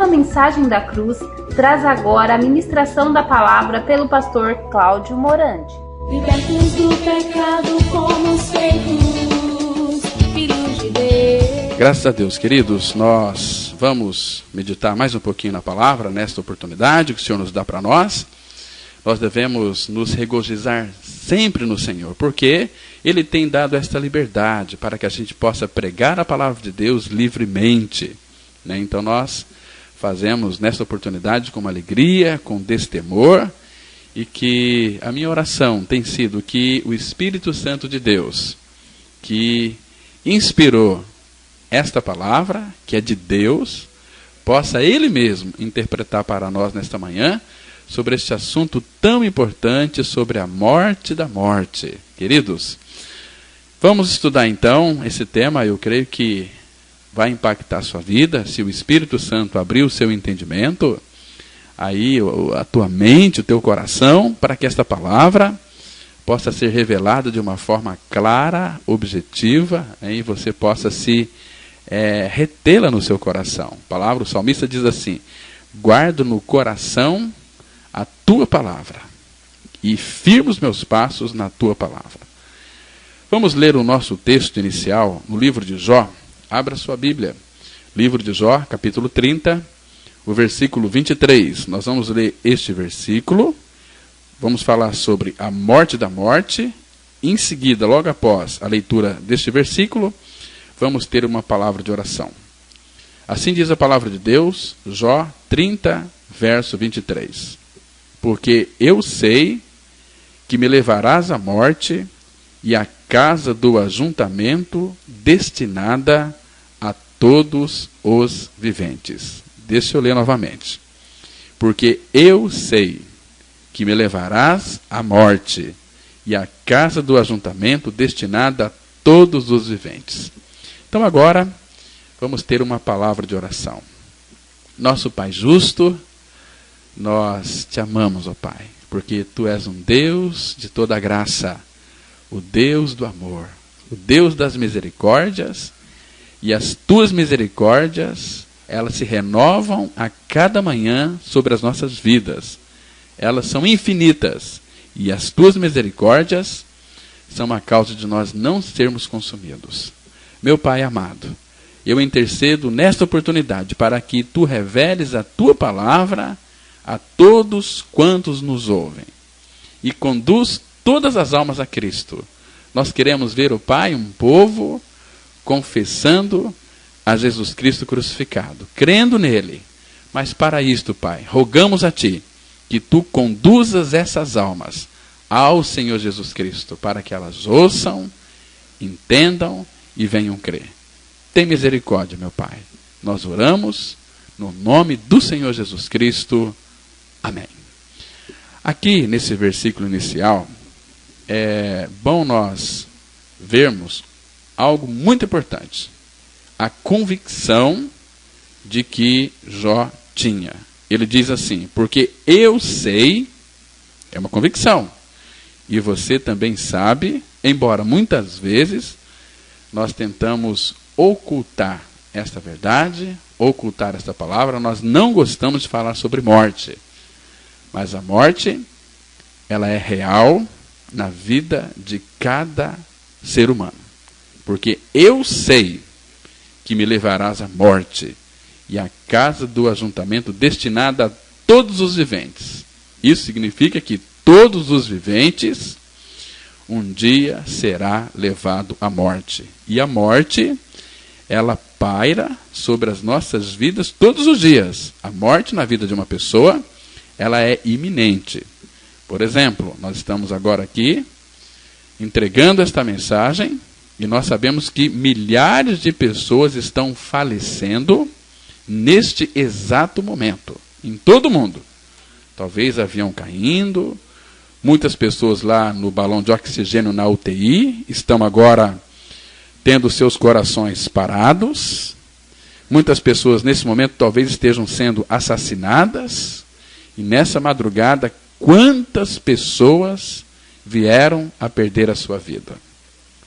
programa Mensagem da Cruz traz agora a ministração da palavra pelo pastor Cláudio Morandi. Libertos do pecado como feitos filhos de Deus. Graças a Deus, queridos, nós vamos meditar mais um pouquinho na palavra nesta oportunidade que o Senhor nos dá para nós. Nós devemos nos regozijar sempre no Senhor, porque Ele tem dado esta liberdade para que a gente possa pregar a palavra de Deus livremente, né? Então nós fazemos nesta oportunidade com alegria, com destemor, e que a minha oração tem sido que o Espírito Santo de Deus, que inspirou esta palavra, que é de Deus, possa Ele mesmo interpretar para nós nesta manhã, sobre este assunto tão importante, sobre a morte da morte. Queridos, vamos estudar então esse tema. Eu creio que vai impactar a sua vida, se o Espírito Santo abrir o seu entendimento, aí a tua mente, o teu coração, para que esta palavra possa ser revelada de uma forma clara, objetiva, e você possa se retê-la no seu coração. A palavra, o salmista diz assim: guardo no coração a tua palavra e firmo os meus passos na tua palavra. Vamos ler o nosso texto inicial no livro de Jó. Abra sua Bíblia, livro de Jó, capítulo 30, o versículo 23. Nós vamos ler este versículo, vamos falar sobre a morte da morte. Em seguida, logo após a leitura deste versículo, vamos ter uma palavra de oração. Assim diz a palavra de Deus, Jó 30, verso 23. Porque eu sei que me levarás à morte e à casa do ajuntamento destinada a todos os viventes. Deixa eu ler novamente. Porque eu sei que me levarás à morte e à casa do ajuntamento destinada a todos os viventes. Então agora vamos ter uma palavra de oração. Nosso Pai justo, nós te amamos, ó Pai, porque Tu és um Deus de toda a graça, o Deus do amor, o Deus das misericórdias, e as Tuas misericórdias, elas se renovam a cada manhã sobre as nossas vidas. Elas são infinitas, e as Tuas misericórdias são a causa de nós não sermos consumidos. Meu Pai amado, eu intercedo nesta oportunidade para que Tu reveles a Tua palavra a todos quantos nos ouvem, e conduz todas as almas a Cristo. Nós queremos ver, o Pai, um povo confessando a Jesus Cristo crucificado, crendo nele. Mas para isto, Pai, rogamos a Ti que Tu conduzas essas almas ao Senhor Jesus Cristo, para que elas ouçam, entendam e venham crer. Tem misericórdia, meu Pai. Nós oramos no nome do Senhor Jesus Cristo. Amém. Aqui nesse versículo inicial, é bom nós vermos algo muito importante. A convicção de que Jó tinha. Ele diz assim: porque eu sei, é uma convicção, e você também sabe, embora muitas vezes nós tentamos ocultar esta verdade, ocultar esta palavra, nós não gostamos de falar sobre morte. Mas a morte, ela é real na vida de cada ser humano. Porque eu sei que me levarás à morte e à casa do ajuntamento destinada a todos os viventes. Isso significa que todos os viventes um dia será levado à morte. E a morte, ela paira sobre as nossas vidas todos os dias. A morte na vida de uma pessoa, ela é iminente. Por exemplo, nós estamos agora aqui entregando esta mensagem e nós sabemos que milhares de pessoas estão falecendo neste exato momento, em todo o mundo. Talvez avião caindo, muitas pessoas lá no balão de oxigênio na UTI estão agora tendo seus corações parados. Muitas pessoas nesse momento talvez estejam sendo assassinadas. E nessa madrugada, quantas pessoas vieram a perder a sua vida?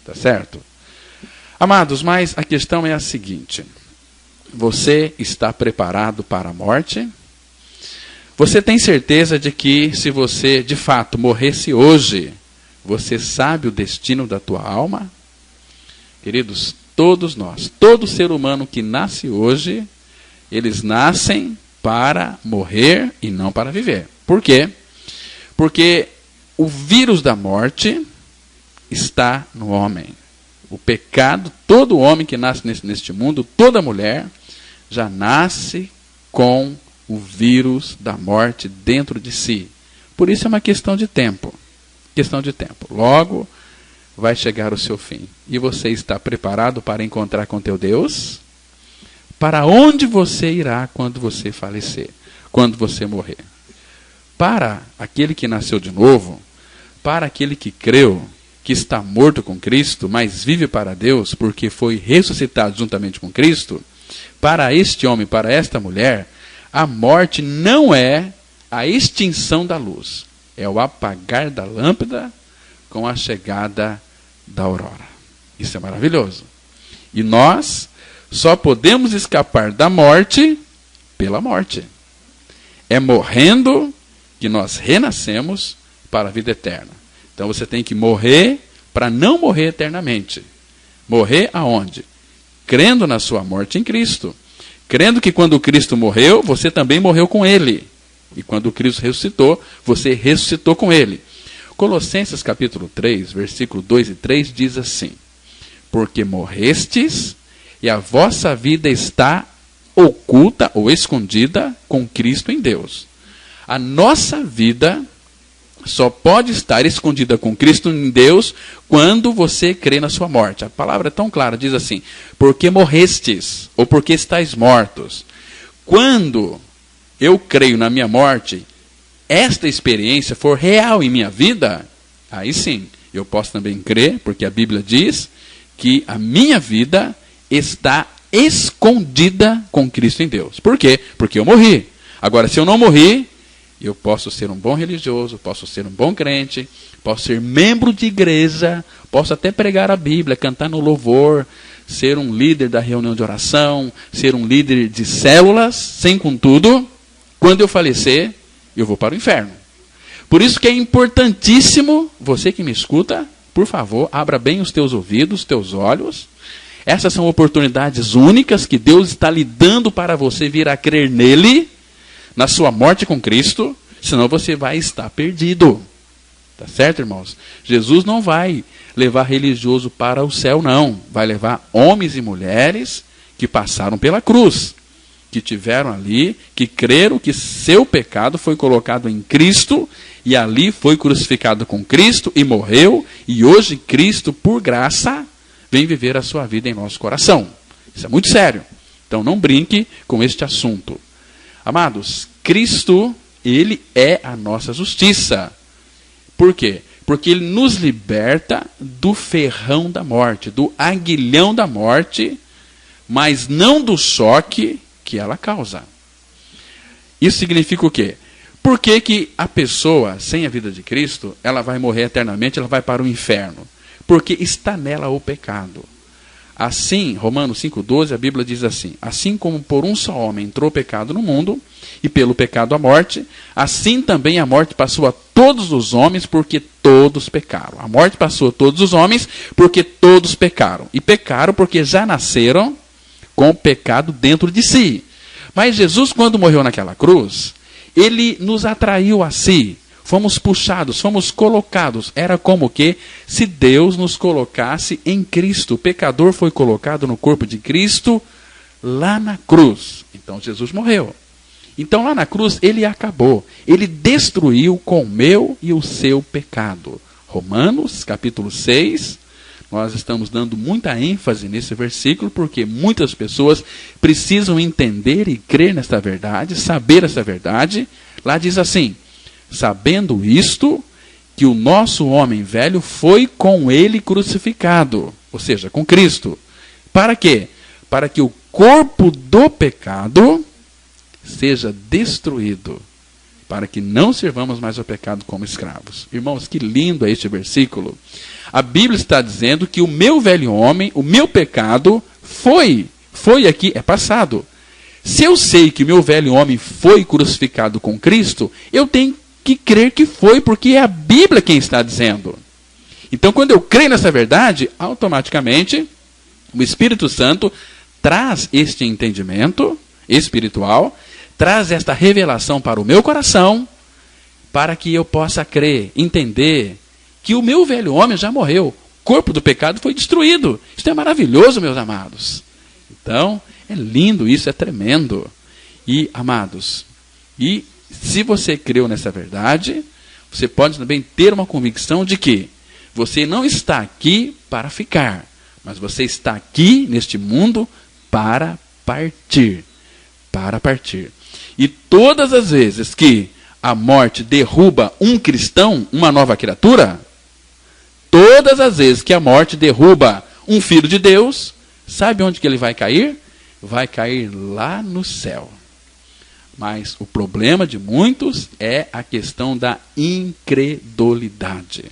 Tá certo? Amados, mas a questão é a seguinte: Você está preparado para a morte? Você tem certeza de que se você de fato morresse hoje, você sabe o destino da tua alma? Queridos, todos nós, todo ser humano que nasce hoje, eles nascem para morrer e não para viver. Por quê? Porque o vírus da morte está no homem. O pecado, todo homem que nasce neste mundo, toda mulher, já nasce com o vírus da morte dentro de si. Por isso é uma questão de tempo. Questão de tempo. Logo vai chegar o seu fim. E você está preparado para encontrar com teu Deus? Para onde você irá quando você falecer? Quando você morrer? Para aquele que nasceu de novo, para aquele que creu, que está morto com Cristo, mas vive para Deus, porque foi ressuscitado juntamente com Cristo, para este homem, para esta mulher, a morte não é a extinção da luz, é o apagar da lâmpada com a chegada da aurora. Isso é maravilhoso. E nós só podemos escapar da morte pela morte. É morrendo que nós renascemos para a vida eterna. Então você tem que morrer para não morrer eternamente. Morrer aonde? Crendo na sua morte em Cristo. Crendo que quando Cristo morreu, você também morreu com Ele. E quando Cristo ressuscitou, você ressuscitou com Ele. Colossenses capítulo 3, versículo 2 e 3 diz assim: porque morrestes e a vossa vida está oculta ou escondida com Cristo em Deus. A nossa vida só pode estar escondida com Cristo em Deus quando você crê na sua morte. A palavra é tão clara, diz assim: porque morrestes, ou porque estáis mortos. Quando eu creio na minha morte, esta experiência for real em minha vida, aí sim, eu posso também crer, porque a Bíblia diz que a minha vida está escondida com Cristo em Deus. Por quê? Porque eu morri. Agora, se eu não morri, eu posso ser um bom religioso, posso ser um bom crente, posso ser membro de igreja, posso até pregar a Bíblia, cantar no louvor, ser um líder da reunião de oração, ser um líder de células, sem contudo, quando eu falecer, eu vou para o inferno. Por isso que é importantíssimo, você que me escuta, por favor, abra bem os teus ouvidos, os teus olhos. Essas são oportunidades únicas que Deus está lhe dando para você vir a crer nele, na sua morte com Cristo, senão você vai estar perdido. Tá certo, irmãos? Jesus não vai levar religioso para o céu, não. Vai levar homens e mulheres que passaram pela cruz, que tiveram ali, que creram que seu pecado foi colocado em Cristo, e ali foi crucificado com Cristo e morreu, e hoje Cristo, por graça, vem viver a sua vida em nosso coração. Isso é muito sério. Então não brinque com este assunto. Amados, Cristo, Ele é a nossa justiça. Por quê? Porque Ele nos liberta do ferrão da morte, do aguilhão da morte, mas não do choque que ela causa. Isso significa o quê? Por que que a pessoa sem a vida de Cristo, ela vai morrer eternamente, ela vai para o inferno? Porque está nela o pecado. Assim, Romanos 5,12, a Bíblia diz assim: assim como por um só homem entrou o pecado no mundo, e pelo pecado a morte, assim também a morte passou a todos os homens, porque todos pecaram. A morte passou a todos os homens, porque todos pecaram. E pecaram porque já nasceram com o pecado dentro de si. Mas Jesus, quando morreu naquela cruz, Ele nos atraiu a si. Fomos puxados, fomos colocados. Era como que se Deus nos colocasse em Cristo. O pecador foi colocado no corpo de Cristo lá na cruz. Então Jesus morreu. Então lá na cruz Ele acabou. Ele destruiu com o meu e o seu pecado. Romanos capítulo 6. Nós estamos dando muita ênfase nesse versículo porque muitas pessoas precisam entender e crer nesta verdade, saber essa verdade. Lá diz assim: sabendo isto, que o nosso homem velho foi com Ele crucificado, ou seja, com Cristo. Para quê? Para que o corpo do pecado seja destruído, para que não servamos mais ao pecado como escravos. Irmãos, que lindo é este versículo. A Bíblia está dizendo que o meu velho homem, o meu pecado, foi foi aqui, é passado. Se eu sei que o meu velho homem foi crucificado com Cristo, eu tenho que crer que foi, porque é a Bíblia quem está dizendo. Então, quando eu creio nessa verdade, automaticamente, o Espírito Santo traz este entendimento espiritual, traz esta revelação para o meu coração, para que eu possa crer, entender que o meu velho homem já morreu. O corpo do pecado foi destruído. Isso é maravilhoso, meus amados. Então, é lindo isso, é tremendo. E, amados, e se você creu nessa verdade, você pode também ter uma convicção de que você não está aqui para ficar, mas você está aqui neste mundo para partir. Para partir. E todas as vezes que a morte derruba um cristão, uma nova criatura, todas as vezes que a morte derruba um filho de Deus, sabe onde que ele vai cair? Vai cair lá no céu. Mas o problema de muitos é a questão da incredulidade.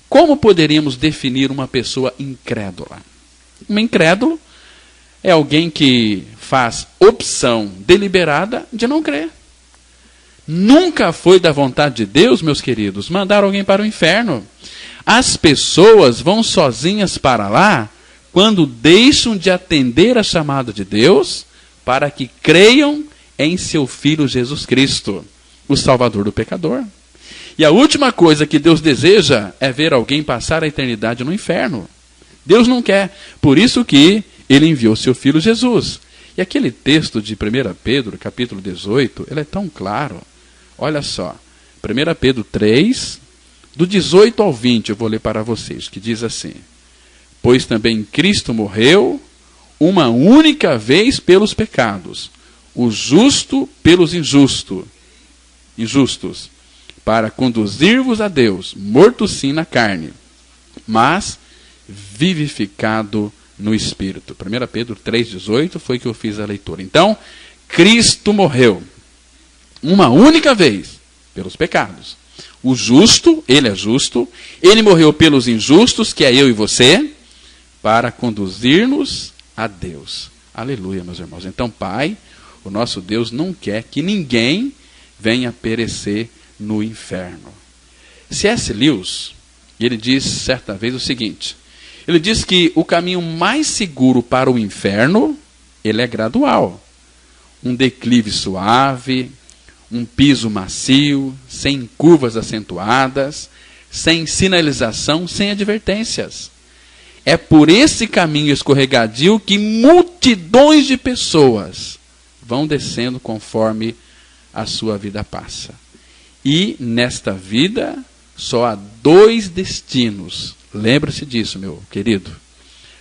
Como poderíamos definir uma pessoa incrédula? Um incrédulo é alguém que faz opção deliberada de não crer. Nunca foi da vontade de Deus, meus queridos, mandar alguém para o inferno. As pessoas vão sozinhas para lá quando deixam de atender a chamada de Deus para que creiam em seu Filho Jesus Cristo, o Salvador do pecador. E a última coisa que Deus deseja é ver alguém passar a eternidade no inferno. Deus não quer. Por isso que Ele enviou seu Filho Jesus. E aquele texto de 1 Pedro, capítulo 18, ele é tão claro. Olha só, 1 Pedro 3, do 18 ao 20, eu vou ler para vocês, que diz assim: pois também Cristo morreu uma única vez pelos pecados, o justo pelos injustos, para conduzir-vos a Deus, morto sim na carne, mas vivificado no Espírito. 1 Pedro 3,18 foi que eu fiz a leitura. Então, Cristo morreu uma única vez pelos pecados. O justo, ele é justo, ele morreu pelos injustos, que é eu e você, para conduzir-nos a Deus. Aleluia, meus irmãos. Então, Pai, o nosso Deus não quer que ninguém venha perecer no inferno. C.S. Lewis, ele diz certa vez o seguinte: ele diz que o caminho mais seguro para o inferno, ele é gradual. Um declive suave, um piso macio, sem curvas acentuadas, sem sinalização, sem advertências. É por esse caminho escorregadio que multidões de pessoas vão descendo conforme a sua vida passa. E nesta vida só há dois destinos. Lembre-se disso, meu querido.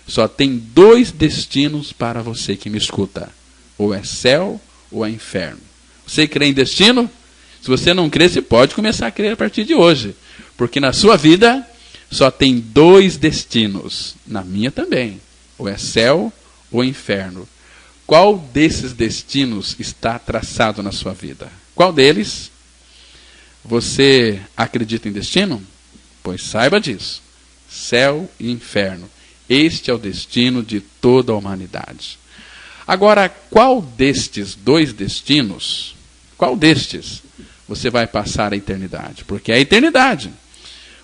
Só tem dois destinos para você que me escuta. Ou é céu ou é inferno. Você crê em destino? Se você não crê, você pode começar a crer a partir de hoje. Porque na sua vida só tem dois destinos. Na minha também. Ou é céu ou inferno. Qual desses destinos está traçado na sua vida? Qual deles? Você acredita em destino? Pois saiba disso. Céu e inferno. Este é o destino de toda a humanidade. Agora, qual destes dois destinos, qual destes você vai passar a eternidade? Porque é a eternidade.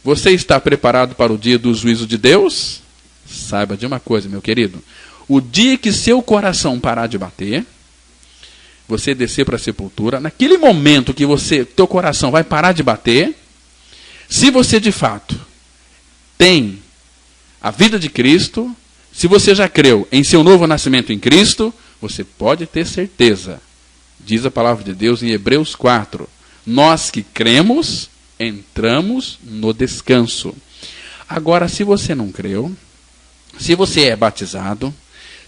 Você está preparado para o dia do juízo de Deus? Saiba de uma coisa, meu querido. O dia que seu coração parar de bater, você descer para a sepultura, naquele momento que teu coração vai parar de bater, se você de fato tem a vida de Cristo, se você já creu em seu novo nascimento em Cristo, você pode ter certeza. Diz a palavra de Deus em Hebreus 4. Nós que cremos, entramos no descanso. Agora, se você não creu, se você é batizado,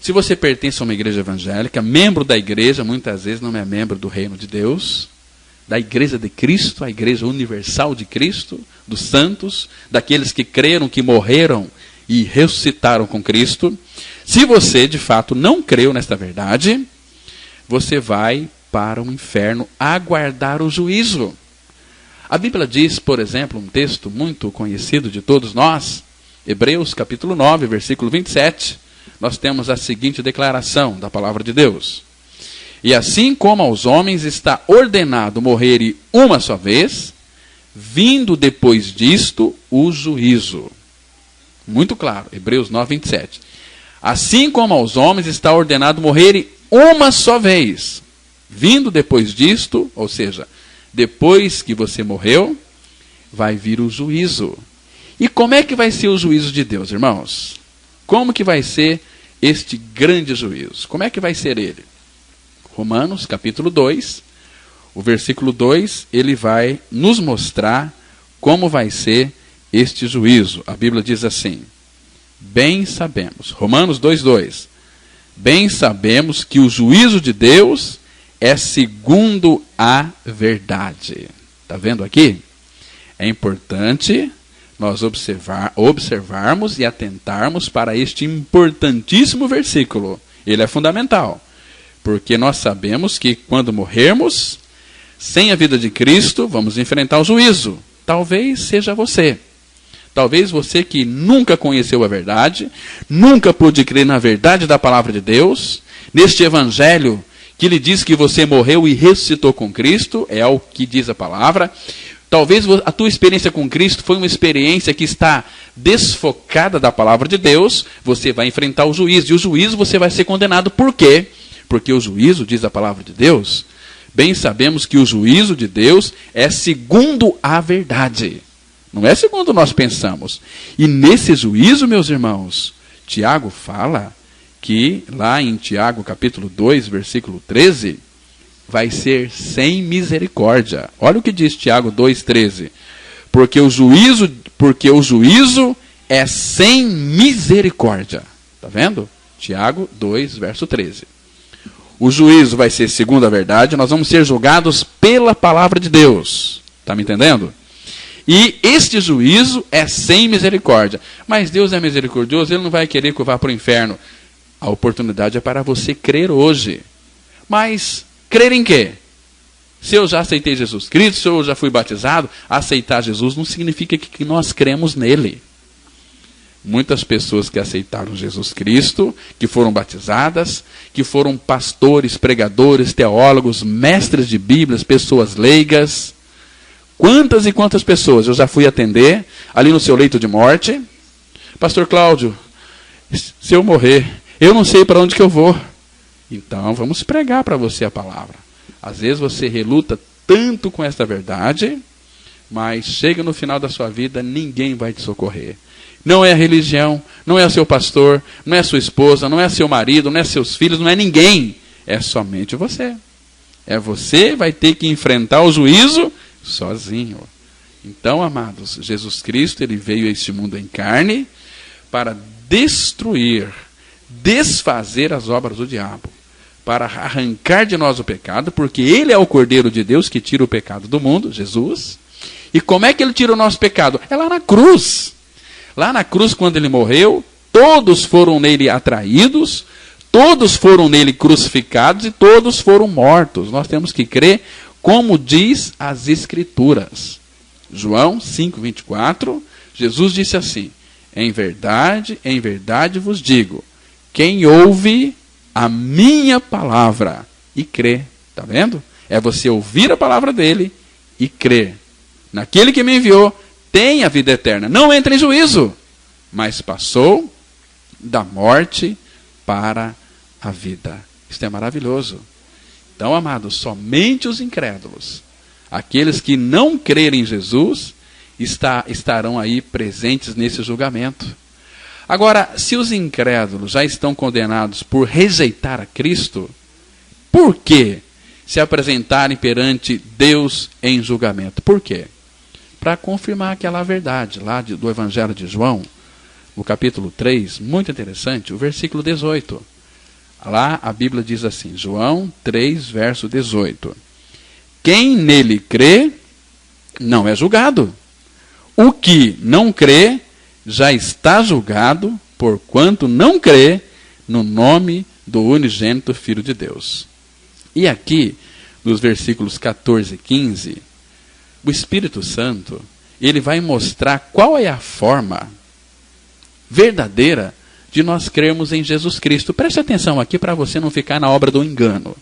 se você pertence a uma igreja evangélica, membro da igreja, muitas vezes não é membro do reino de Deus, da igreja de Cristo, a igreja universal de Cristo, dos santos, daqueles que creram, que morreram e ressuscitaram com Cristo. Se você, de fato, não creu nesta verdade, você vai para o inferno aguardar o juízo. A Bíblia diz, por exemplo, um texto muito conhecido de todos nós, Hebreus capítulo 9, versículo 27, nós temos a seguinte declaração da palavra de Deus: e assim como aos homens está ordenado morrerem uma só vez, vindo depois disto o juízo. Muito claro, Hebreus 9, 27. Assim como aos homens está ordenado morrerem uma só vez, vindo depois disto, ou seja, depois que você morreu, vai vir o juízo. E como é que vai ser o juízo de Deus, irmãos? Como que vai ser este grande juízo? Como é que vai ser ele? Romanos, capítulo 2, o versículo 2, ele vai nos mostrar como vai ser este juízo. A Bíblia diz assim: bem sabemos, Romanos 2:2, bem sabemos que o juízo de Deus é segundo a verdade. Está vendo aqui? É importante nós observarmos e atentarmos para este importantíssimo versículo. Ele é fundamental, porque nós sabemos que quando morrermos, sem a vida de Cristo, vamos enfrentar o juízo. Talvez seja você. Talvez você que nunca conheceu a verdade, nunca pôde crer na verdade da palavra de Deus, neste evangelho que lhe diz que você morreu e ressuscitou com Cristo, é o que diz a palavra. Talvez a tua experiência com Cristo foi uma experiência que está desfocada da palavra de Deus. Você vai enfrentar o juízo. E o juízo você vai ser condenado. Por quê? Porque o juízo, diz a palavra de Deus, bem sabemos que o juízo de Deus é segundo a verdade. Não é segundo nós pensamos. E nesse juízo, meus irmãos, Tiago fala que lá em Tiago capítulo 2, versículo 13... vai ser sem misericórdia. Olha o que diz Tiago 2,13. Porque o juízo é sem misericórdia. Está vendo? Tiago 2, verso 13. O juízo vai ser segundo a verdade, nós vamos ser julgados pela palavra de Deus. Está me entendendo? E este juízo é sem misericórdia. Mas Deus é misericordioso, Ele não vai querer que eu vá para o inferno. A oportunidade é para você crer hoje. Mas crer em quê? Se eu já aceitei Jesus Cristo, se eu já fui batizado, aceitar Jesus não significa que nós cremos nele. Muitas pessoas que aceitaram Jesus Cristo, que foram batizadas, que foram pastores, pregadores, teólogos, mestres de Bíblias, pessoas leigas. Quantas e quantas pessoas eu já fui atender ali no seu leito de morte? Pastor Cláudio, se eu morrer, eu não sei para onde que eu vou. Então, vamos pregar para você a palavra. Às vezes você reluta tanto com esta verdade, mas chega no final da sua vida, ninguém vai te socorrer. Não é a religião, não é o seu pastor, não é a sua esposa, não é seu marido, não é seus filhos, não é ninguém. É somente você. É você vai ter que enfrentar o juízo sozinho. Então, amados, Jesus Cristo, Ele veio a este mundo em carne para destruir, desfazer as obras do diabo, para arrancar de nós o pecado, porque Ele é o Cordeiro de Deus que tira o pecado do mundo, Jesus. E como é que Ele tira o nosso pecado? É lá na cruz. Lá na cruz, quando Ele morreu, todos foram nele atraídos, todos foram nele crucificados e todos foram mortos. Nós temos que crer como diz as Escrituras. João 5:24, Jesus disse assim: em verdade vos digo, quem ouve a minha palavra e crê. Está vendo? É você ouvir a palavra dele e crer naquele que me enviou, tem a vida eterna. Não entra em juízo, mas passou da morte para a vida. Isto é maravilhoso. Então, amados, somente os incrédulos, aqueles que não crerem em Jesus, estarão aí presentes nesse julgamento. Agora, se os incrédulos já estão condenados por rejeitar a Cristo, por que se apresentarem perante Deus em julgamento? Por quê? Para confirmar aquela verdade lá do Evangelho de João, no capítulo 3, muito interessante, o versículo 18. Lá a Bíblia diz assim, João 3, verso 18. Quem nele crê, não é julgado. O que não crê, já está julgado, porquanto não crê no nome do unigênito Filho de Deus. E aqui, nos versículos 14 e 15, o Espírito Santo, ele vai mostrar qual é a forma verdadeira de nós crermos em Jesus Cristo. Preste atenção aqui para você não ficar na obra do engano.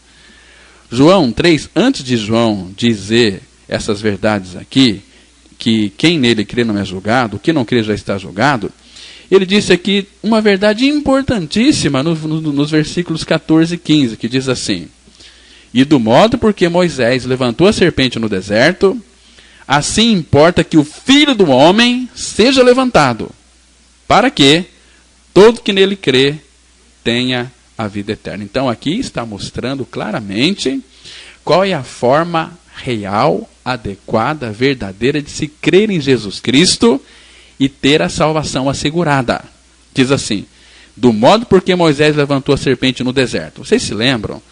João 3, antes de João dizer essas verdades aqui, que quem nele crê não é julgado, o que não crê já está julgado, ele disse aqui uma verdade importantíssima nos versículos 14 e 15, que diz assim: e do modo porque Moisés levantou a serpente no deserto, assim importa que o Filho do Homem seja levantado, para que todo que nele crê tenha a vida eterna. Então aqui está mostrando claramente qual é a forma real, adequada, verdadeira de se crer em Jesus Cristo e ter a salvação assegurada. Diz assim: do modo porque Moisés levantou a serpente no deserto. Vocês se lembram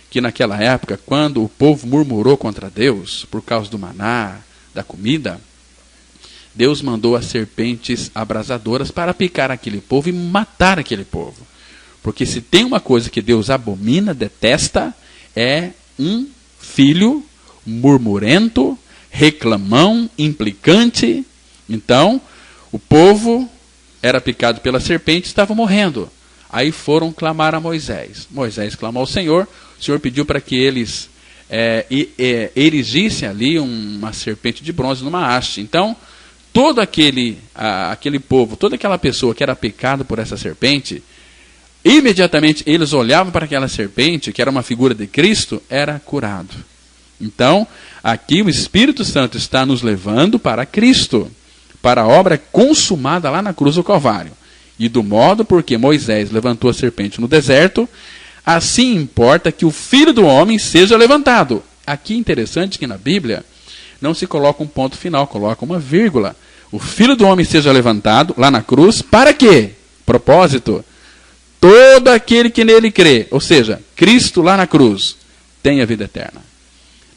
que naquela época, quando o povo murmurou contra Deus por causa do maná, da comida, Deus mandou as serpentes abrasadoras para picar aquele povo e matar aquele povo. Porque se tem uma coisa que Deus abomina, detesta, é um filho murmurento, reclamão, implicante. Então, o povo era picado pela serpente e estava morrendo. Aí foram clamar a Moisés. Moisés clamou ao Senhor. O Senhor pediu para que eles erigissem ali uma serpente de bronze numa haste. Então, todo aquele povo, toda aquela pessoa que era picada por essa serpente, imediatamente eles olhavam para aquela serpente, que era uma figura de Cristo, era curado. Então, aqui o Espírito Santo está nos levando para Cristo, para a obra consumada lá na cruz do Calvário. E do modo porque Moisés levantou a serpente no deserto, assim importa que o Filho do Homem seja levantado. Aqui é interessante que na Bíblia não se coloca um ponto final, coloca uma vírgula. O Filho do Homem seja levantado lá na cruz, para quê? Propósito. Todo aquele que nele crê, ou seja, Cristo lá na cruz, tem a vida eterna.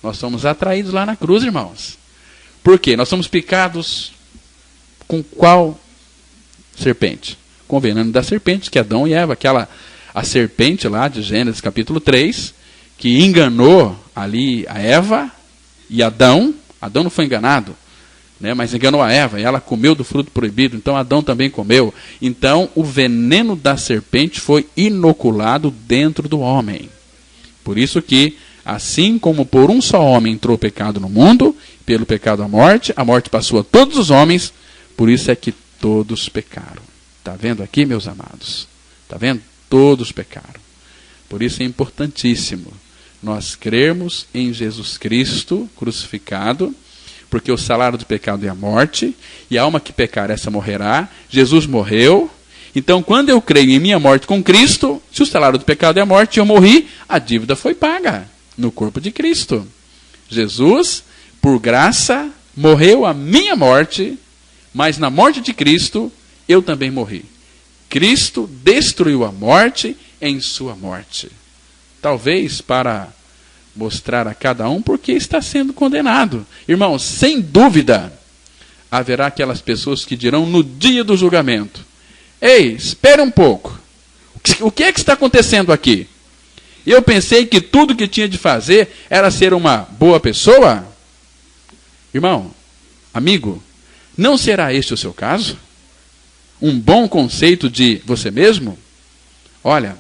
Nós somos atraídos lá na cruz, irmãos. Por quê? Nós somos picados com qual serpente? Com o veneno da serpente, que é Adão e Eva, a serpente lá de Gênesis capítulo 3, que enganou ali a Eva e Adão. Adão não foi enganado, né, mas enganou a Eva, e ela comeu do fruto proibido, então Adão também comeu. Então o veneno da serpente foi inoculado dentro do homem. Por isso que, assim como por um só homem entrou o pecado no mundo, pelo pecado a morte passou a todos os homens, por isso é que todos pecaram. Está vendo aqui, meus amados? Está vendo? Todos pecaram. Por isso é importantíssimo nós crermos em Jesus Cristo crucificado, porque o salário do pecado é a morte, e a alma que pecar, essa morrerá. Jesus morreu. Então, quando eu creio em minha morte com Cristo, se o salário do pecado é a morte e eu morri, a dívida foi paga no corpo de Cristo. Jesus, por graça, morreu a minha morte, mas na morte de Cristo, eu também morri. Cristo destruiu a morte em sua morte. Talvez para mostrar a cada um porque está sendo condenado. Irmãos, sem dúvida, haverá aquelas pessoas que dirão no dia do julgamento: ei, espere um pouco. O que é que está acontecendo aqui? Eu pensei que tudo que tinha de fazer era ser uma boa pessoa. Irmão, amigo, não será este o seu caso? Um bom conceito de você mesmo? Olha,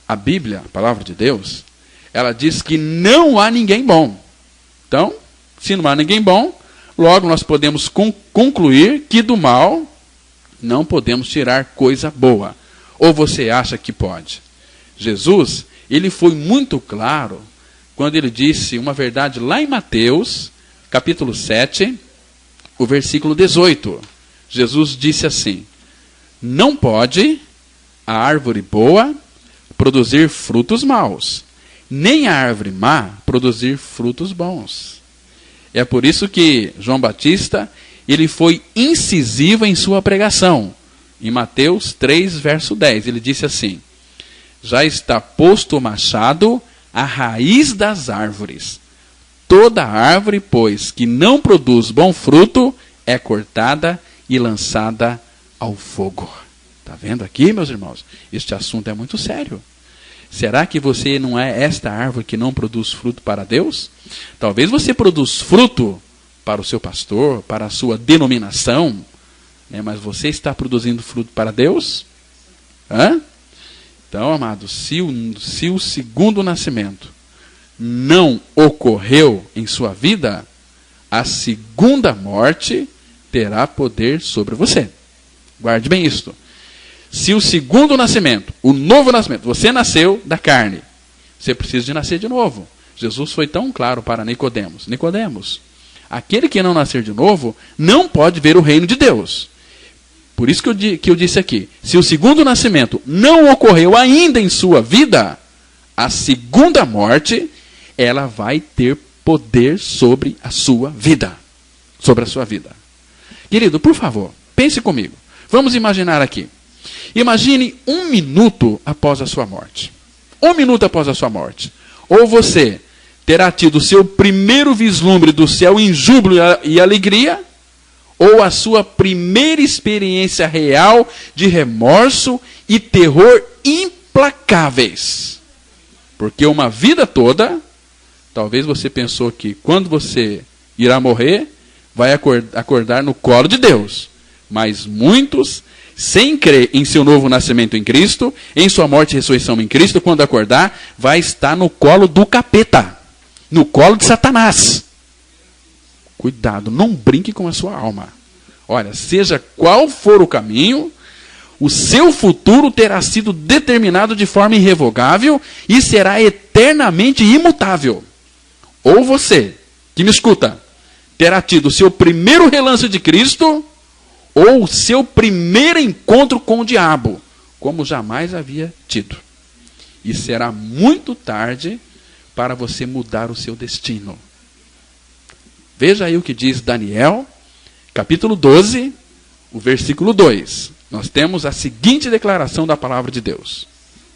a Bíblia, a palavra de Deus, ela diz que não há ninguém bom. Então, se não há ninguém bom, logo nós podemos concluir que do mal não podemos tirar coisa boa. Ou você acha que pode? Jesus, ele foi muito claro quando ele disse uma verdade lá em Mateus, capítulo 7, o versículo 18. Jesus disse assim: não pode a árvore boa produzir frutos maus, nem a árvore má produzir frutos bons. É por isso que João Batista, ele foi incisivo em sua pregação. Em Mateus 3, verso 10, ele disse assim: já está posto o machado à raiz das árvores. Toda árvore, pois, que não produz bom fruto, é cortada e lançada ao fogo. Está vendo aqui, meus irmãos? Este assunto é muito sério. Será que você não é esta árvore que não produz fruto para Deus? Talvez você produza fruto para o seu pastor, para a sua denominação, né? Mas você está produzindo fruto para Deus? Então, amados, se o segundo nascimento não ocorreu em sua vida, a segunda morte terá poder sobre você. Guarde bem isto. Se o segundo nascimento, o novo nascimento, você nasceu da carne, você precisa de nascer de novo. Jesus foi tão claro para Nicodemos. Nicodemos, aquele que não nascer de novo não pode ver o reino de Deus. Por isso que eu disse aqui, se o segundo nascimento não ocorreu ainda em sua vida, a segunda morte, ela vai ter poder sobre a sua vida. Sobre a sua vida. Querido, por favor, pense comigo. Vamos imaginar aqui. Imagine 1 minuto após a sua morte. 1 minuto após a sua morte. Ou você terá tido o seu primeiro vislumbre do céu em júbilo e alegria, ou a sua primeira experiência real de remorso e terror implacáveis. Porque uma vida toda, talvez você pensou que quando você irá morrer, vai acordar no colo de Deus. Mas muitos, sem crer em seu novo nascimento em Cristo, em sua morte e ressurreição em Cristo, quando acordar, vai estar no colo do capeta, no colo de Satanás. Cuidado, não brinque com a sua alma. Olha, seja qual for o caminho, o seu futuro terá sido determinado de forma irrevogável e será eternamente imutável. Ou você, que me escuta, terá tido o seu primeiro relance de Cristo, ou o seu primeiro encontro com o diabo, como jamais havia tido. E será muito tarde para você mudar o seu destino. Veja aí o que diz Daniel, capítulo 12, o versículo 2. Nós temos a seguinte declaração da palavra de Deus.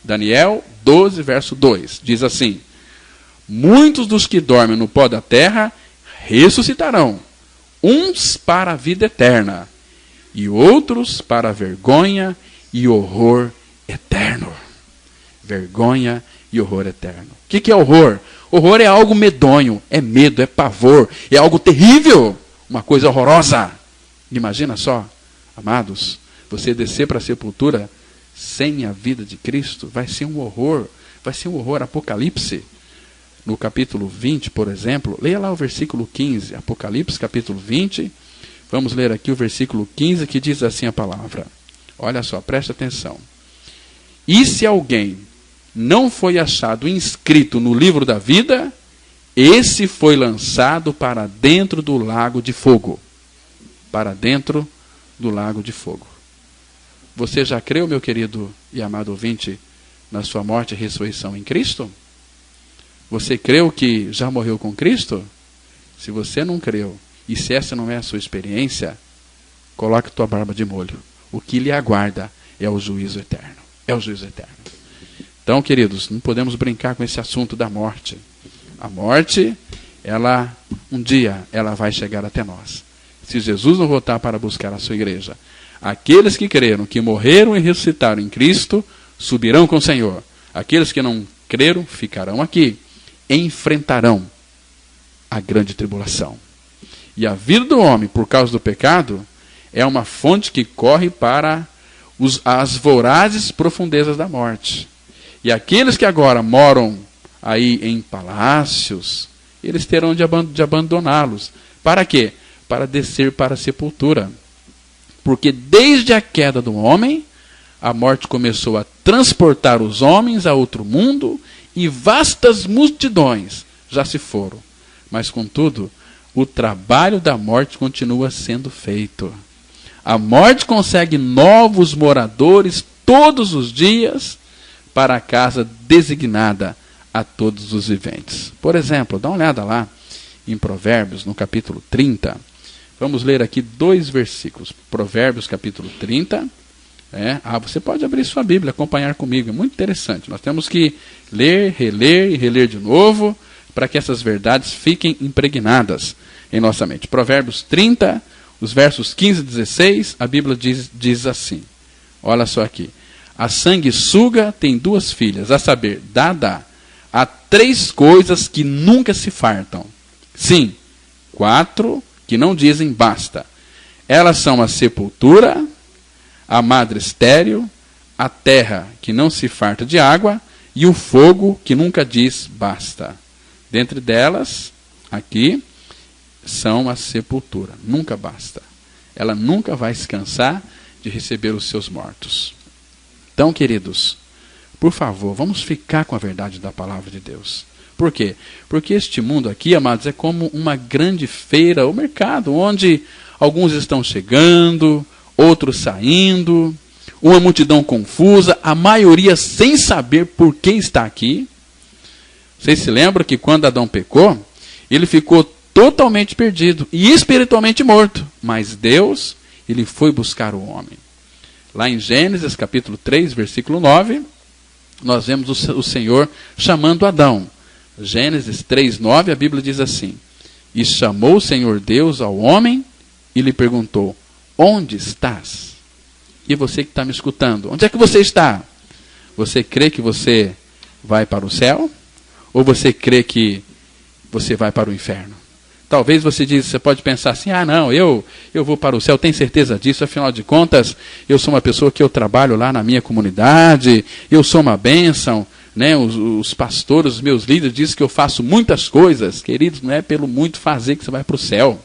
Daniel 12, verso 2. Diz assim: muitos dos que dormem no pó da terra ressuscitarão, uns para a vida eterna, e outros para a vergonha e horror eterno. Vergonha e horror eterno. O que é horror? Horror é algo medonho, é medo, é pavor, é algo terrível, uma coisa horrorosa. Imagina só, amados, você descer para a sepultura sem a vida de Cristo, vai ser um horror, Apocalipse, no capítulo 20, por exemplo, leia lá o versículo 15, Apocalipse, capítulo 20, vamos ler aqui o versículo 15, que diz assim a palavra. Olha só, preste atenção. E se alguém não foi achado inscrito no livro da vida, esse foi lançado para dentro do lago de fogo. Para dentro do lago de fogo. Você já creu, meu querido e amado ouvinte, na sua morte e ressurreição em Cristo? Você creu que já morreu com Cristo? Se você não creu, e se essa não é a sua experiência, coloque tua barba de molho. O que lhe aguarda é o juízo eterno. É o juízo eterno. Então, queridos, não podemos brincar com esse assunto da morte. A morte, um dia, ela vai chegar até nós. Se Jesus não voltar para buscar a sua igreja, aqueles que creram, que morreram e ressuscitaram em Cristo, subirão com o Senhor. Aqueles que não creram, ficarão aqui. Enfrentarão a grande tribulação. E a vida do homem, por causa do pecado, é uma fonte que corre para as vorazes profundezas da morte. E aqueles que agora moram aí em palácios, eles terão de abandoná-los. Para quê? Para descer para a sepultura. Porque desde a queda do homem, a morte começou a transportar os homens a outro mundo, e vastas multidões já se foram. Mas, contudo, o trabalho da morte continua sendo feito. A morte consegue novos moradores todos os dias para a casa designada a todos os viventes. Por exemplo, dá uma olhada lá em Provérbios, no capítulo 30. Vamos ler aqui 2 versículos. Provérbios, capítulo 30. Você pode abrir sua Bíblia, acompanhar comigo. É muito interessante. Nós temos que ler, reler e reler de novo para que essas verdades fiquem impregnadas em nossa mente. Provérbios 30, os versos 15 e 16, a Bíblia diz assim. Olha só aqui. A sanguessuga tem 2 filhas, a saber, Dada. Há 3 coisas que nunca se fartam. Sim, 4 que não dizem basta. Elas são a sepultura, a madre estéril, a terra que não se farta de água e o fogo que nunca diz basta. Dentre delas, aqui, são a sepultura. Nunca basta. Ela nunca vai se cansar de receber os seus mortos. Então, queridos, por favor, vamos ficar com a verdade da palavra de Deus. Por quê? Porque este mundo aqui, amados, é como uma grande feira ou mercado, onde alguns estão chegando, outros saindo, uma multidão confusa, a maioria sem saber por que está aqui. Vocês se lembram que quando Adão pecou, ele ficou totalmente perdido e espiritualmente morto. Mas Deus, ele foi buscar o homem. Lá em Gênesis, capítulo 3, versículo 9, nós vemos o Senhor chamando Adão. Gênesis 3, 9, a Bíblia diz assim: E chamou o Senhor Deus ao homem e lhe perguntou: Onde estás? E você que está me escutando, onde é que você está? Você crê que você vai para o céu? Ou você crê que você vai para o inferno? Talvez você pode pensar assim: ah, não, eu vou para o céu, tenho certeza disso, afinal de contas, eu sou uma pessoa que eu trabalho lá na minha comunidade, eu sou uma bênção, né? Os pastores, os meus líderes dizem que eu faço muitas coisas. Queridos, não é pelo muito fazer que você vai para o céu.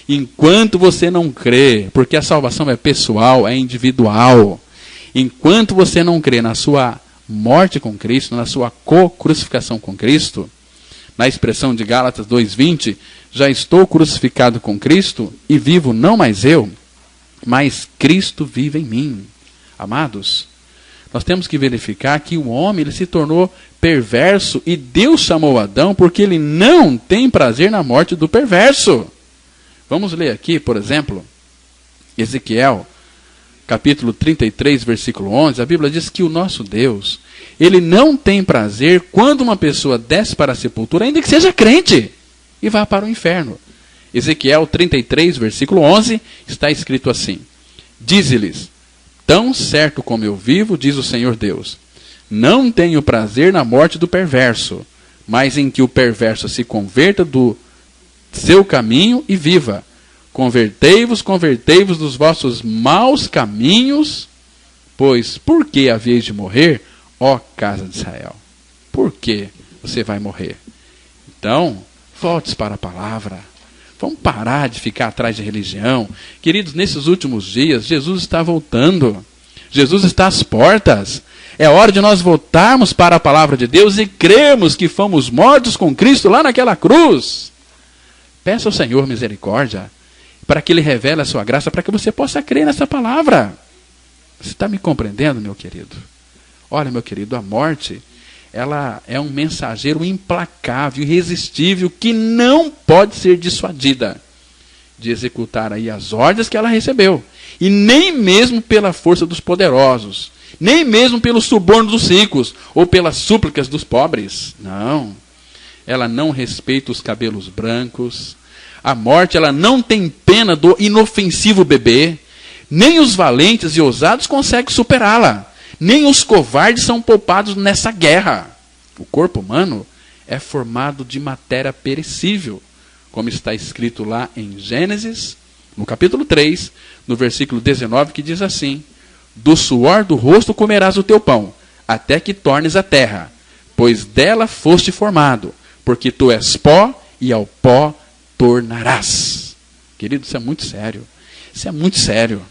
Enquanto você não crê, porque a salvação é pessoal, é individual, enquanto você não crê na sua morte com Cristo, na sua co-crucificação com Cristo, na expressão de Gálatas 2:20, já estou crucificado com Cristo e vivo não mais eu, mas Cristo vive em mim. Amados, nós temos que verificar que o homem ele se tornou perverso e Deus chamou Adão porque ele não tem prazer na morte do perverso. Vamos ler aqui, por exemplo, Ezequiel, capítulo 33, versículo 11, a Bíblia diz que o nosso Deus, ele não tem prazer quando uma pessoa desce para a sepultura, ainda que seja crente, e vá para o inferno. Ezequiel 33, versículo 11, está escrito assim: Dize-lhes, tão certo como eu vivo, diz o Senhor Deus, não tenho prazer na morte do perverso, mas em que o perverso se converta do seu caminho e viva. Convertei-vos dos vossos maus caminhos, pois por que haveis de morrer, ó casa de Israel? Por que você vai morrer? Então, volte para a palavra. Vamos parar de ficar atrás de religião. Queridos, nesses últimos dias, Jesus está voltando. Jesus está às portas. É hora de nós voltarmos para a palavra de Deus e crermos que fomos mortos com Cristo lá naquela cruz. Peça ao Senhor misericórdia, para que Ele revele a sua graça, para que você possa crer nessa palavra. Você está me compreendendo, meu querido? Olha, meu querido, a morte, ela é um mensageiro implacável, irresistível, que não pode ser dissuadida de executar aí as ordens que ela recebeu. E nem mesmo pela força dos poderosos, nem mesmo pelo suborno dos ricos, ou pelas súplicas dos pobres. Não. Ela não respeita os cabelos brancos. A morte, ela não tem pena do inofensivo bebê. Nem os valentes e ousados conseguem superá-la. Nem os covardes são poupados nessa guerra. O corpo humano é formado de matéria perecível, como está escrito lá em Gênesis, no capítulo 3, no versículo 19, que diz assim: do suor do rosto comerás o teu pão, até que tornes a terra, pois dela foste formado, porque tu és pó, e ao pó tornarás. Querido, isso é muito sério. Isso é muito sério.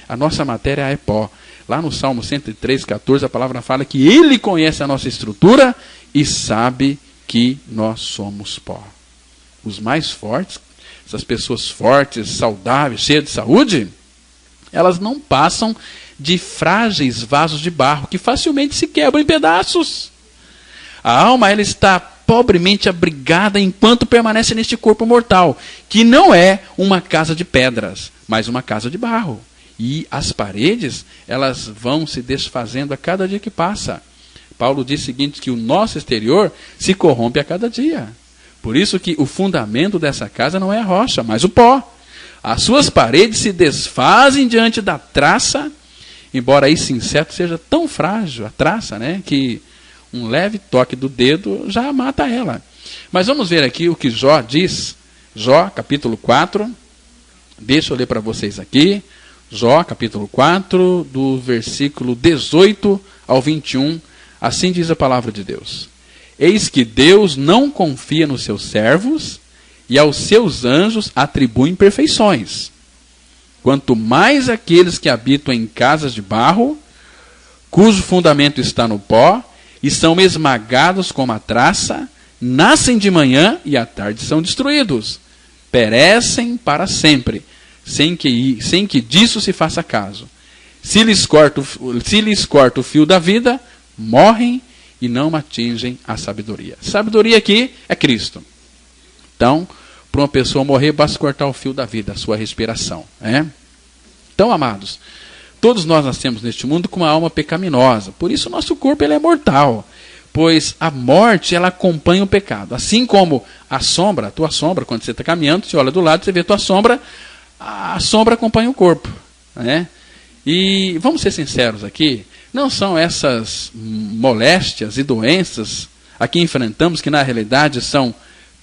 A nossa matéria é pó. Lá no Salmo 103, 14, a palavra fala que Ele conhece a nossa estrutura e sabe que nós somos pó. Os mais fortes, essas pessoas fortes, saudáveis, cheias de saúde, elas não passam de frágeis vasos de barro que facilmente se quebram em pedaços. A alma, ela está pobremente abrigada enquanto permanece neste corpo mortal, que não é uma casa de pedras, mas uma casa de barro. E as paredes, elas vão se desfazendo a cada dia que passa. Paulo diz o seguinte, que o nosso exterior se corrompe a cada dia. Por isso que o fundamento dessa casa não é a rocha, mas o pó. As suas paredes se desfazem diante da traça, embora esse inseto seja tão frágil, a traça, né, que um leve toque do dedo já mata ela. Mas vamos ver aqui o que Jó diz. Jó, capítulo 4. Deixa eu ler para vocês aqui. Jó, capítulo 4, do versículo 18 ao 21, assim diz a palavra de Deus. Eis que Deus não confia nos seus servos e aos seus anjos atribui imperfeições. Quanto mais aqueles que habitam em casas de barro, cujo fundamento está no pó, e são esmagados como a traça, nascem de manhã e à tarde são destruídos. Perecem para sempre, sem que disso se faça caso. Se lhes corta o fio da vida, morrem e não atingem a sabedoria. Sabedoria aqui é Cristo. Então, para uma pessoa morrer, basta cortar o fio da vida, a sua respiração. Então, amados, todos nós nascemos neste mundo com uma alma pecaminosa. Por isso, o nosso corpo ele é mortal. Pois a morte, ela acompanha o pecado. Assim como a tua sombra, quando você está caminhando, você olha do lado, você vê a tua sombra, a sombra acompanha o corpo. E vamos ser sinceros aqui, não são essas moléstias e doenças a que enfrentamos, que na realidade são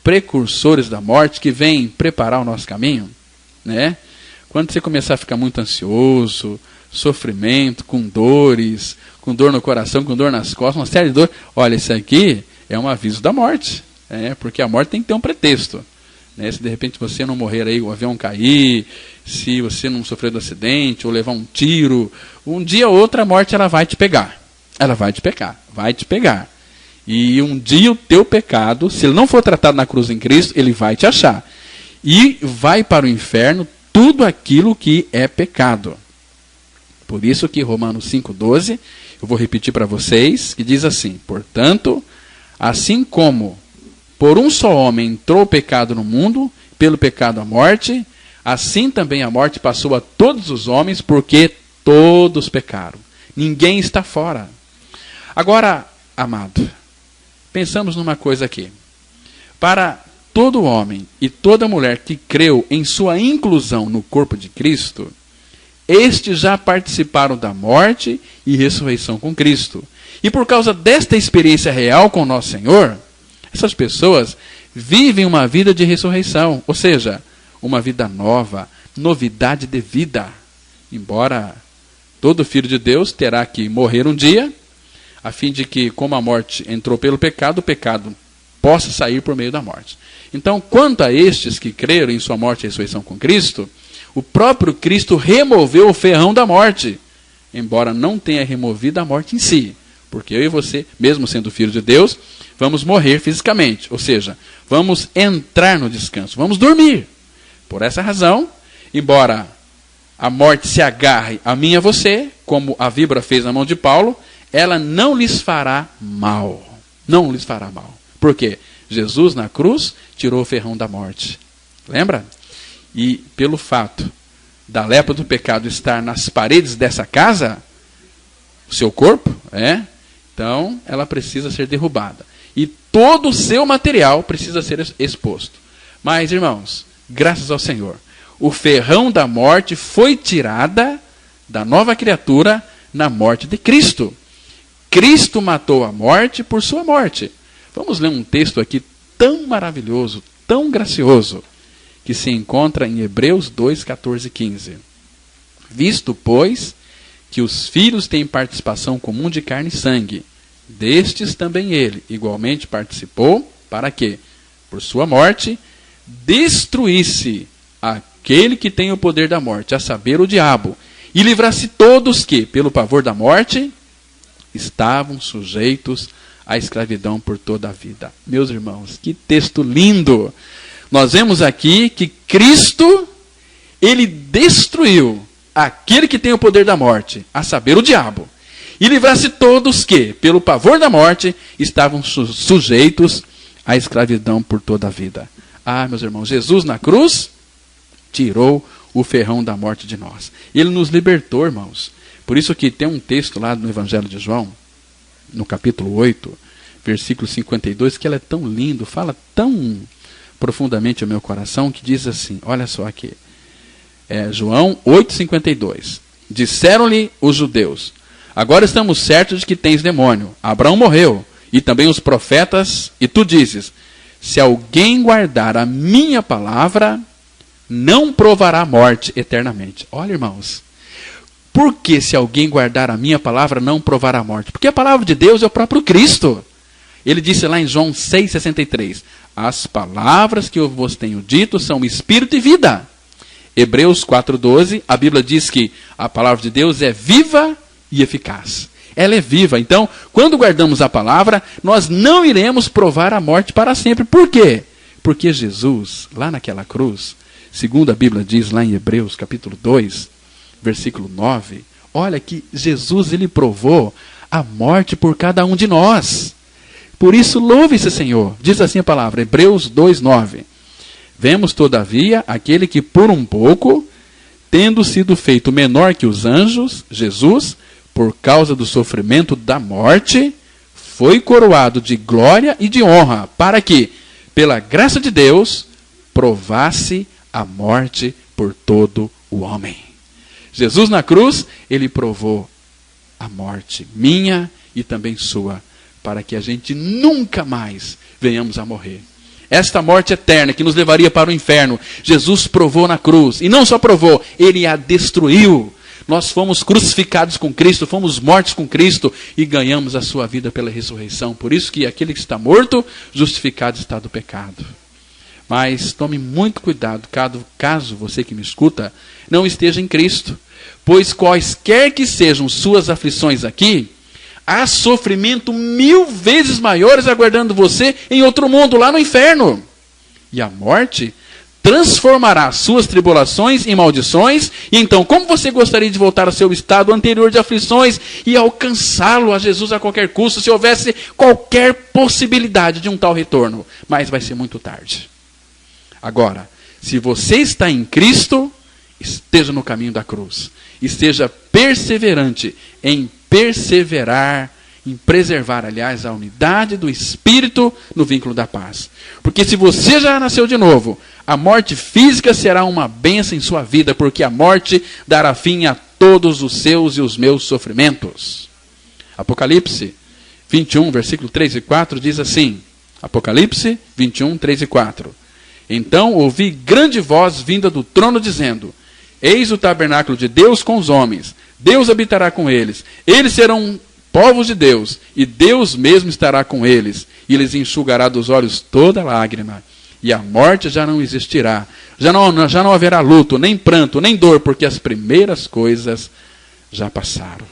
precursores da morte, que vêm preparar o nosso caminho? Quando você começar a ficar muito ansioso, sofrimento, com dores, com dor no coração, com dor nas costas, uma série de dor, olha, isso aqui é um aviso da morte, porque a morte tem que ter um pretexto. Se de repente você não morrer aí, o avião cair, se você não sofrer do acidente, ou levar um tiro, um dia ou outro a morte ela vai te pegar. Ela vai te pegar. E um dia o teu pecado, se ele não for tratado na cruz em Cristo, ele vai te achar. E vai para o inferno tudo aquilo que é pecado. Por isso que Romanos 5,12, eu vou repetir para vocês, que diz assim: portanto, assim como por um só homem entrou o pecado no mundo, pelo pecado a morte, assim também a morte passou a todos os homens, porque todos pecaram. Ninguém está fora. Agora, amado, pensamos numa coisa aqui. Para todo homem e toda mulher que creu em sua inclusão no corpo de Cristo, estes já participaram da morte e ressurreição com Cristo. E por causa desta experiência real com o nosso Senhor, essas pessoas vivem uma vida de ressurreição, ou seja, uma vida nova, novidade de vida. Embora todo filho de Deus terá que morrer um dia, a fim de que, como a morte entrou pelo pecado, o pecado possa sair por meio da morte. Então, quanto a estes que creram em sua morte e ressurreição com Cristo, o próprio Cristo removeu o ferrão da morte, embora não tenha removido a morte em si. Porque eu e você, mesmo sendo filho de Deus, vamos morrer fisicamente. Ou seja, vamos entrar no descanso, vamos dormir. Por essa razão, embora a morte se agarre a mim e a você, como a víbora fez na mão de Paulo, ela não lhes fará mal. Não lhes fará mal. Por quê? Jesus na cruz tirou o ferrão da morte. Lembra? E pelo fato da lepra do pecado estar nas paredes dessa casa, o seu corpo, então ela precisa ser derrubada. E todo o seu material precisa ser exposto. Mas, irmãos, graças ao Senhor, o ferrão da morte foi tirada da nova criatura na morte de Cristo. Cristo matou a morte por sua morte. Vamos ler um texto aqui tão maravilhoso, tão gracioso, que se encontra em Hebreus 2, 14 e 15. Visto, pois, que os filhos têm participação comum de carne e sangue, destes também ele igualmente participou, para que, por sua morte, destruísse aquele que tem o poder da morte, a saber, o diabo, e livrasse todos que, pelo pavor da morte, estavam sujeitos à escravidão por toda a vida. Meus irmãos, que texto lindo! Nós vemos aqui que Cristo, ele destruiu aquele que tem o poder da morte, a saber, o diabo, e livrasse todos que, pelo pavor da morte, estavam sujeitos à escravidão por toda a vida. Ah, meus irmãos, Jesus na cruz tirou o ferrão da morte de nós. Ele nos libertou, irmãos. Por isso que tem um texto lá no Evangelho de João, no capítulo 8, versículo 52, que ele é tão lindo, fala tão profundamente ao meu coração, que diz assim, olha só aqui, João 8,52. Disseram-lhe os judeus: agora estamos certos de que tens demônio. Abraão morreu, e também os profetas, e tu dizes: se alguém guardar a minha palavra, não provará morte eternamente. Olha, irmãos, Porque se alguém guardar a minha palavra, não provará a morte. Porque a palavra de Deus é o próprio Cristo. Ele disse lá em João 6,63, as palavras que eu vos tenho dito são espírito e vida. Hebreus 4,12, a Bíblia diz que a palavra de Deus é viva e eficaz. Ela é viva. Então, quando guardamos a palavra, nós não iremos provar a morte para sempre. Por quê? Porque Jesus, lá naquela cruz, segundo a Bíblia diz lá em Hebreus capítulo 2, versículo 9, olha que Jesus, ele provou a morte por cada um de nós. Por isso, louve-se, Senhor. Diz assim a palavra, Hebreus 2:9. Vemos, todavia, aquele que por um pouco, tendo sido feito menor que os anjos, Jesus, por causa do sofrimento da morte, foi coroado de glória e de honra, para que, pela graça de Deus, provasse a morte por todo o homem. Jesus na cruz, ele provou a morte minha e também sua, para que a gente nunca mais venhamos a morrer. Esta morte eterna que nos levaria para o inferno, Jesus provou na cruz. E não só provou, ele a destruiu. Nós fomos crucificados com Cristo, fomos mortos com Cristo e ganhamos a sua vida pela ressurreição. Por isso que aquele que está morto, justificado está do pecado. Mas tome muito cuidado, caso você que me escuta não esteja em Cristo. Pois quaisquer que sejam suas aflições aqui, há sofrimento 1000 vezes maiores aguardando você em outro mundo, lá no inferno. E a morte transformará suas tribulações em maldições. E então, como você gostaria de voltar ao seu estado anterior de aflições e alcançá-lo a Jesus a qualquer custo, se houvesse qualquer possibilidade de um tal retorno? Mas vai ser muito tarde. Agora, se você está em Cristo, esteja no caminho da cruz. Esteja perseverante em perseverar, em preservar, aliás, a unidade do Espírito no vínculo da paz. Porque se você já nasceu de novo, a morte física será uma bênção em sua vida, porque a morte dará fim a todos os seus e os meus sofrimentos. Apocalipse 21, versículo 3 e 4 diz assim, Apocalipse 21, 3 e 4. Então ouvi grande voz vinda do trono dizendo, eis o tabernáculo de Deus com os homens, Deus habitará com eles, eles serão povos de Deus, e Deus mesmo estará com eles, e lhes enxugará dos olhos toda lágrima, e a morte já não existirá, já não haverá luto, nem pranto, nem dor, porque as primeiras coisas já passaram.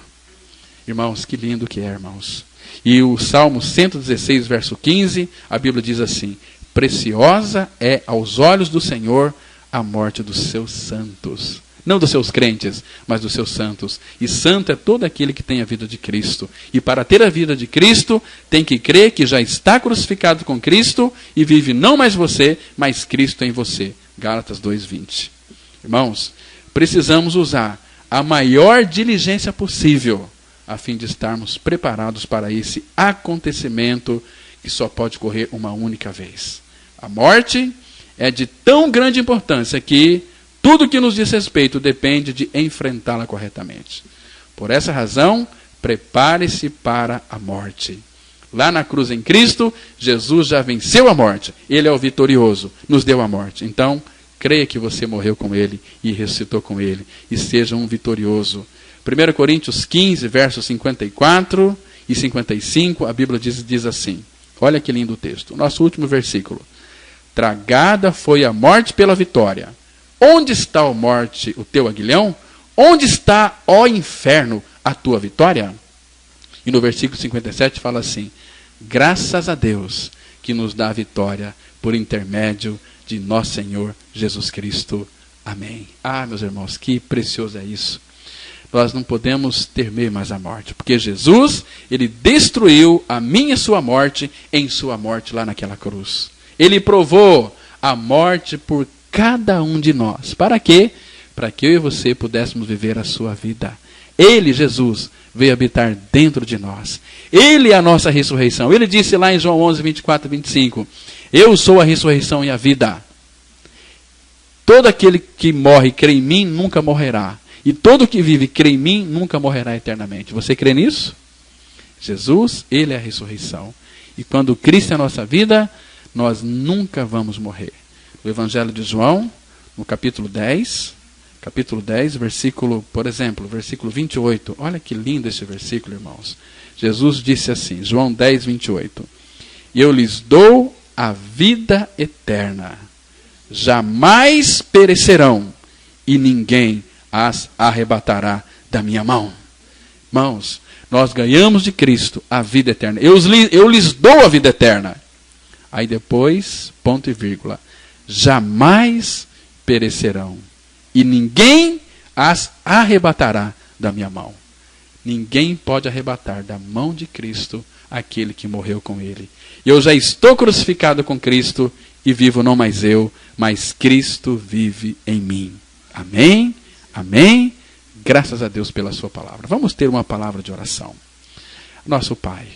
Irmãos, que lindo que é, irmãos. E o Salmo 116, verso 15, a Bíblia diz assim, preciosa é aos olhos do Senhor a morte dos seus santos. Não dos seus crentes, mas dos seus santos. E santo é todo aquele que tem a vida de Cristo. E para ter a vida de Cristo, tem que crer que já está crucificado com Cristo e vive não mais você, mas Cristo em você. Gálatas 2:20. Irmãos, precisamos usar a maior diligência possível a fim de estarmos preparados para esse acontecimento que só pode ocorrer uma única vez. A morte é de tão grande importância que tudo que nos diz respeito depende de enfrentá-la corretamente. Por essa razão, prepare-se para a morte. Lá na cruz em Cristo, Jesus já venceu a morte. Ele é o vitorioso, nos deu a morte. Então, creia que você morreu com Ele e ressuscitou com Ele. E seja um vitorioso. 1 Coríntios 15, versos 54 e 55, a Bíblia diz assim. Olha que lindo o texto. Nosso último versículo. Tragada foi a morte pela vitória. Onde está, ó morte, o teu aguilhão? Onde está, ó inferno, a tua vitória? E no versículo 57 fala assim, graças a Deus que nos dá a vitória por intermédio de nosso Senhor Jesus Cristo. Amém. Ah, meus irmãos, que precioso é isso. Nós não podemos temer mais a morte, porque Jesus, ele destruiu a minha e sua morte em sua morte lá naquela cruz. Ele provou a morte por cada um de nós. Para quê? Para que eu e você pudéssemos viver a sua vida. Ele, Jesus, veio habitar dentro de nós. Ele é a nossa ressurreição. Ele disse lá em João 11, 24 e 25, eu sou a ressurreição e a vida. Todo aquele que morre e crê em mim nunca morrerá. E todo que vive e crê em mim nunca morrerá eternamente. Você crê nisso? Jesus, ele é a ressurreição. E quando Cristo é a nossa vida, nós nunca vamos morrer. O Evangelho de João, no capítulo 10, capítulo 10, versículo, por exemplo, versículo 28. Olha que lindo esse versículo, irmãos. Jesus disse assim, João 10, 28. E eu lhes dou a vida eterna. Jamais perecerão e ninguém as arrebatará da minha mão. Irmãos, nós ganhamos de Cristo a vida eterna. Eu lhes dou a vida eterna. Aí depois, ponto e vírgula. Jamais perecerão e ninguém as arrebatará da minha mão. Ninguém pode arrebatar da mão de Cristo aquele que morreu com ele. Eu já estou crucificado com Cristo e vivo não mais eu, mas Cristo vive em mim. Amém? Amém? Graças a Deus pela sua palavra. Vamos ter uma palavra de oração. Nosso Pai,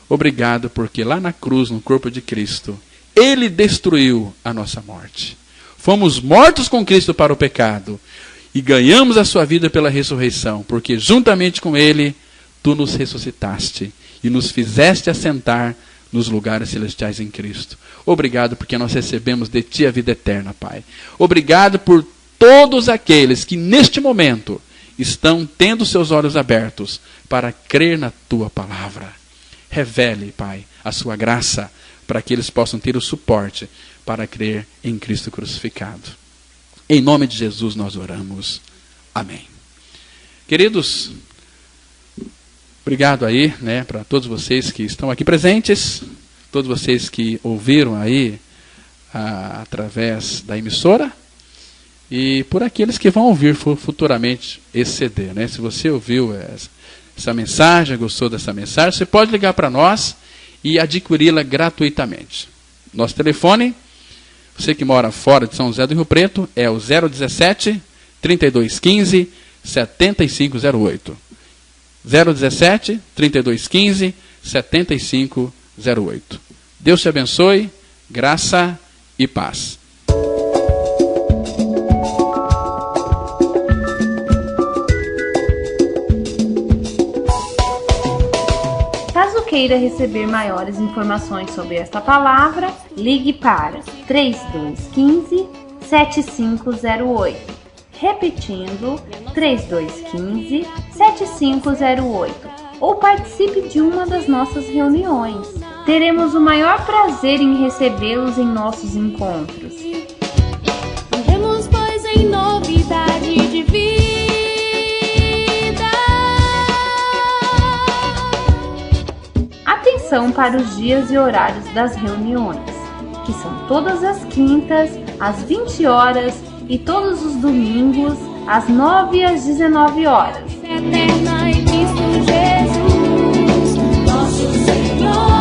obrigado porque lá na cruz, no corpo de Cristo, Ele destruiu a nossa morte. Fomos mortos com Cristo para o pecado e ganhamos a sua vida pela ressurreição, porque juntamente com Ele, Tu nos ressuscitaste e nos fizeste assentar nos lugares celestiais em Cristo. Obrigado porque nós recebemos de Ti a vida eterna, Pai. Obrigado por todos aqueles que neste momento estão tendo seus olhos abertos para crer na Tua palavra. Revele, Pai, a Sua graça para que eles possam ter o suporte para crer em Cristo crucificado. Em nome de Jesus nós oramos. Amém. Queridos, obrigado aí, para todos vocês que estão aqui presentes, todos vocês que ouviram aí através da emissora e por aqueles que vão ouvir futuramente esse CD, Se você ouviu essa mensagem, gostou dessa mensagem, você pode ligar para nós e adquiri-la gratuitamente. Nosso telefone, você que mora fora de São José do Rio Preto, é o 017 3215 7508. 017 3215 7508. Deus te abençoe, graça e paz. Caso queira receber maiores informações sobre esta palavra, ligue para 3215-7508. Repetindo, 3215-7508. Ou participe de uma das nossas reuniões. Teremos o maior prazer em recebê-los em nossos encontros. Vivemos, pois, em novidade de vida. Atenção para os dias e horários das reuniões, que são todas as quintas, às 20 horas e todos os domingos, às 9 e às 19 horas. Eterna em Cristo Jesus, nosso Senhor.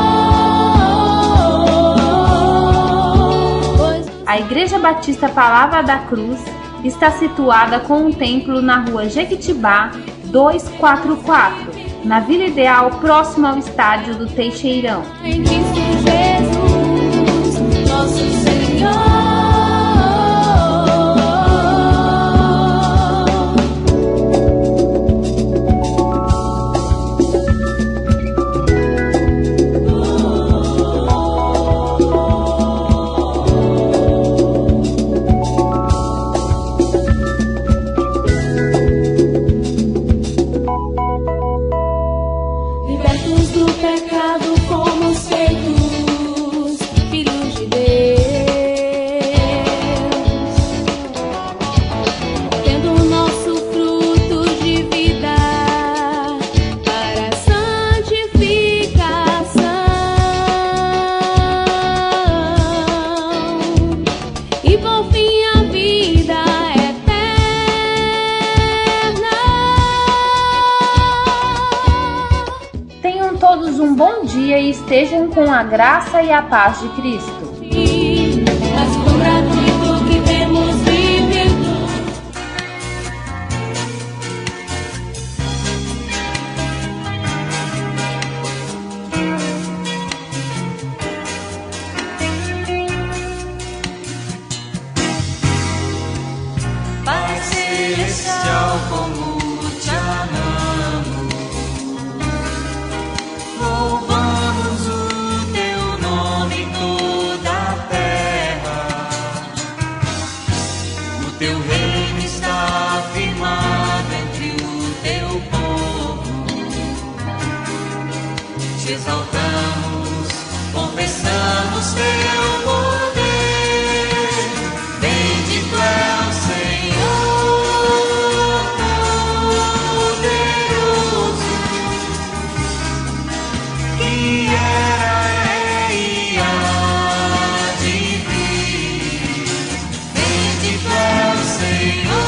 A Igreja Batista Palavra da Cruz está situada com um templo na rua Jequitibá 244, na Vila Ideal, próximo ao estádio do Teixeirão. Em Cristo Jesus, nosso Senhor. Libertos do pecado, fomos feitos filhos de Deus, tendo o nosso fruto de vida para a santificação e por fim a vida Tenham todos um bom dia e estejam com a graça e a paz de Cristo. mas com gratuito que temos vivido. Pai Celestial, como te amamos, louvamos o teu nome toda te exaltamos, confessamos teu poder. Bendito é o Senhor poderoso, que era, é e há de vir. Bendito é o Senhor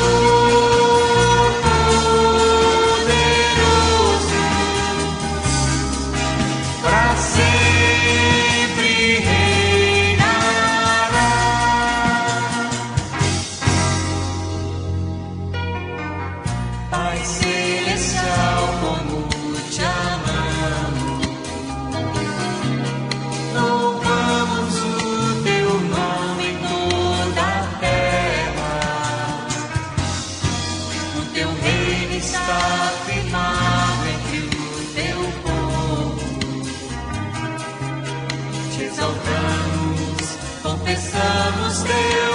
poderoso, para sempre reinará. Pai celestial, como te amamos, louvamos o teu nome em toda a terra. O teu reino está firmado entre o teu povo. Te exaltamos, confessamos teu